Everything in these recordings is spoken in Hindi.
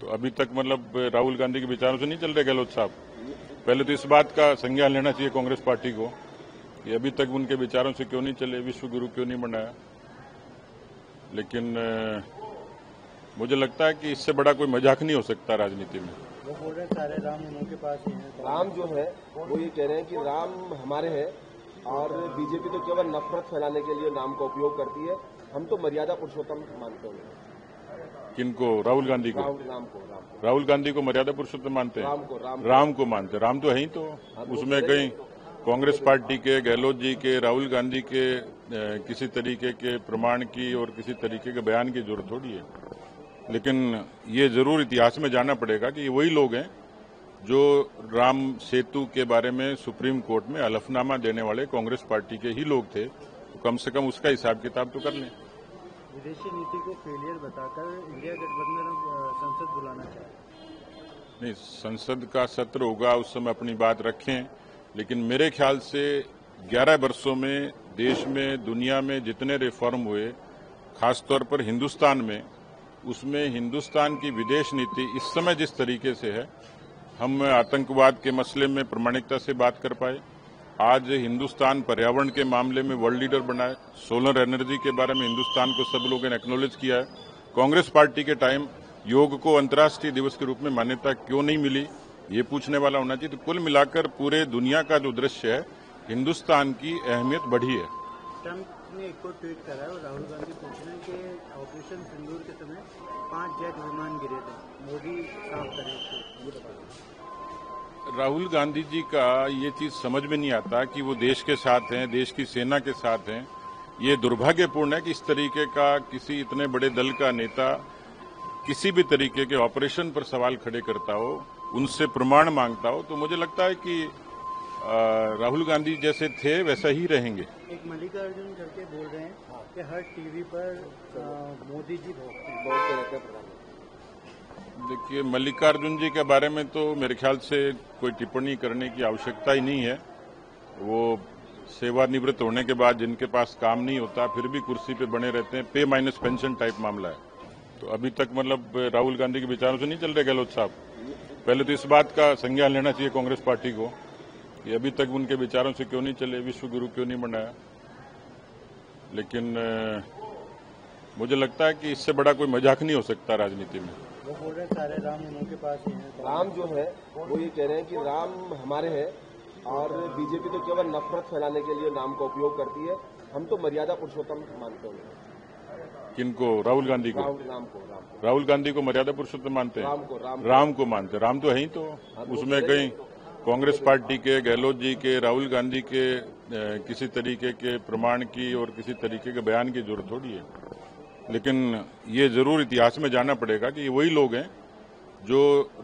तो अभी तक मतलब राहुल गांधी के विचारों से नहीं चल रहे गहलोत साहब। पहले तो इस बात का संज्ञान लेना चाहिए कांग्रेस पार्टी को कि अभी तक उनके विचारों से क्यों नहीं चले, विश्व गुरु क्यों नहीं बनाया। लेकिन मुझे लगता है कि इससे बड़ा कोई मजाक नहीं हो सकता राजनीति में। वो बोल रहे हैं सारे राम उनके पास ही हैं। राम जो है वो ये कह रहे हैं कि राम हमारे हैं और बीजेपी तो केवल नफरत फैलाने के लिए नाम का उपयोग करती है। हम तो मर्यादा पुरुषोत्तम मानते हैं। किनको? राहुल गांधी को? राम को। राहुल गांधी को मर्यादा पुरुषोत्तम मानते हैं? राम को मानते। राम तो है ही, तो उसमें कहीं कांग्रेस पार्टी के, गहलोत जी के, राहुल गांधी के किसी तरीके के प्रमाण की और किसी तरीके के बयान की जरूरत थोड़ी है। लेकिन ये जरूर इतिहास में जाना पड़ेगा कि ये वही लोग हैं जो राम सेतु के बारे में सुप्रीम कोर्ट में हलफनामा देने वाले कांग्रेस पार्टी के ही लोग थे। तो कम से कम उसका हिसाब किताब तो कर लें। विदेशी नीति को फेलियर बताकर इंडिया गठबंधन अब संसद बुलाना चाहे। नहीं, संसद का सत्र होगा, उस समय अपनी बात रखें। लेकिन मेरे ख्याल से 11 वर्षों में देश में, दुनिया में जितने रिफॉर्म हुए, खासतौर पर हिंदुस्तान में, उसमें हिंदुस्तान की विदेश नीति इस समय जिस तरीके से है, हम आतंकवाद के मसले में प्रामाणिकता से बात कर पाए। आज हिंदुस्तान पर्यावरण के मामले में वर्ल्ड लीडर बना है। सोलर एनर्जी के बारे में हिंदुस्तान को सब लोगों ने एक्नॉलेज किया है। कांग्रेस पार्टी के टाइम योग को अंतर्राष्ट्रीय दिवस के रूप में मान्यता क्यों नहीं मिली, ये पूछने वाला होना चाहिए। तो कुल मिलाकर पूरे दुनिया का जो दृश्य है, हिंदुस्तान की अहमियत बढ़ी है। ट्रंप ने एक और ट्वीट करा है और राहुल गांधी पूछ रहे हैं कि ऑपरेशन सिंदूर के समय 5 जेट विमान गिरे थे, मोदी साफ करें इसको। राहुल गांधी जी का ये चीज समझ में नहीं आता कि वो देश के साथ हैं, देश की सेना के साथ हैं। ये दुर्भाग्यपूर्ण है कि इस तरीके का किसी इतने बड़े दल का नेता किसी भी तरीके के ऑपरेशन पर सवाल खड़े करता हो, उनसे प्रमाण मांगता हो। तो मुझे लगता है कि राहुल गांधी जैसे थे वैसा ही रहेंगे। एक मल्लिकार्जुन करके बोल रहे हैं कि हर टीवी पर मोदी जी बोलते रहते हैं। देखिए, मल्लिकार्जुन जी के बारे में तो मेरे ख्याल से कोई टिप्पणी करने की आवश्यकता ही नहीं है। वो सेवानिवृत्त होने के बाद जिनके पास काम नहीं होता फिर भी कुर्सी पे बने रहते हैं, पे माइनस पेंशन टाइप मामला है। तो अभी तक मतलब राहुल गांधी के विचारों से नहीं चल रहे गहलोत साहब। पहले तो इस बात का संज्ञान लेना चाहिए कांग्रेस पार्टी को कि अभी तक उनके विचारों से क्यों नहीं चले, विश्व गुरु क्यों नहीं बनाया। लेकिन मुझे लगता है कि इससे बड़ा कोई मजाक नहीं हो सकता राजनीति में। वो बोल रहे हैं सारे राम उनके पास ही हैं। राम जो है वो ये कह रहे हैं कि राम हमारे हैं और बीजेपी तो केवल नफरत फैलाने के लिए नाम का उपयोग करती है। हम तो मर्यादा पुरुषोत्तम मानते हैं। किनको? राहुल गांधी को? राम को। राहुल गांधी को मर्यादा पुरुषोत्तम मानते हैं? राम को मानते। राम तो है ही, तो उसमें कहीं कांग्रेस पार्टी के, गहलोत जी के, राहुल गांधी के किसी तरीके के प्रमाण की और किसी तरीके के बयान की जरूरत थोड़ी है। लेकिन ये जरूर इतिहास में जाना पड़ेगा कि ये वही लोग हैं जो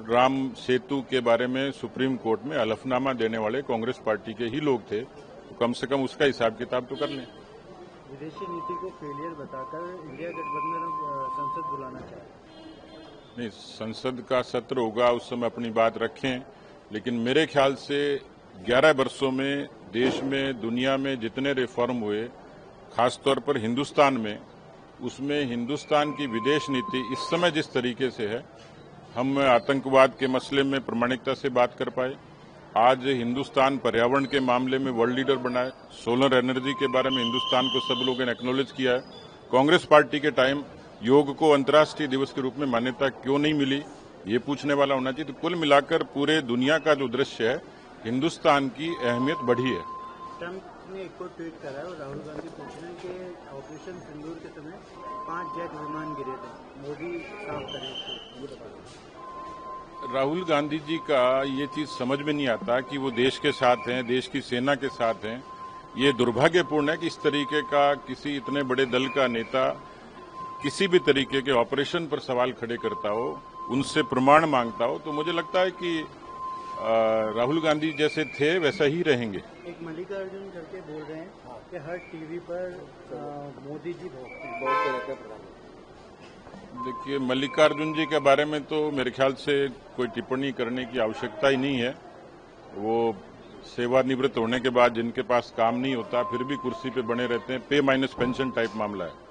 राम सेतु के बारे में सुप्रीम कोर्ट में हलफनामा देने वाले कांग्रेस पार्टी के ही लोग थे। तो कम से कम उसका हिसाब किताब तो कर लें। विदेशी नीति को फेलियर बताकर इंडिया गठबंधन अब संसद बुलाना चाहे। नहीं, संसद का सत्र होगा, उस समय अपनी बात रखें। लेकिन मेरे ख्याल से 11 वर्षों में देश में, दुनिया में जितने रिफॉर्म हुए, खासतौर पर हिंदुस्तान में, उसमें हिंदुस्तान की विदेश नीति इस समय जिस तरीके से है, हम आतंकवाद के मसले में प्रामाणिकता से बात कर पाए। आज हिंदुस्तान पर्यावरण के मामले में वर्ल्ड लीडर बना है। सोलर एनर्जी के बारे में हिंदुस्तान को सब लोगों ने एक्नॉलेज किया है। कांग्रेस पार्टी के टाइम योग को अंतर्राष्ट्रीय दिवस के रूप में मान्यता क्यों नहीं मिली, ये पूछने वाला होना चाहिए। तो कुल मिलाकर पूरे दुनिया का जो दृश्य है, हिंदुस्तान की अहमियत बढ़ी है। ट्रंप ने एक और ट्वीट करा है और राहुल गांधी पूछ रहे हैं कि ऑपरेशन सिंदूर के समय 5 जेट विमान गिरे थे, मोदी साफ करें इसको। राहुल गांधी जी का ये चीज समझ में नहीं आता कि वो देश के साथ हैं, देश की सेना के साथ हैं। ये दुर्भाग्यपूर्ण है कि इस तरीके का किसी इतने बड़े दल का नेता किसी भी तरीके के ऑपरेशन पर सवाल खड़े करता हो, उनसे प्रमाण मांगता हो। तो मुझे लगता है कि राहुल गांधी जैसे थे वैसा ही रहेंगे। एक मल्लिकार्जुन करके बोल रहे हैं कि हर टीवी पर मोदी जी बोलते रहते हैं। देखिए, मल्लिकार्जुन जी के बारे में तो मेरे ख्याल से कोई टिप्पणी करने की आवश्यकता ही नहीं है। वो सेवानिवृत्त होने के बाद जिनके पास काम नहीं होता फिर भी कुर्सी पे बने रहते हैं, पे माइनस पेंशन टाइप मामला है।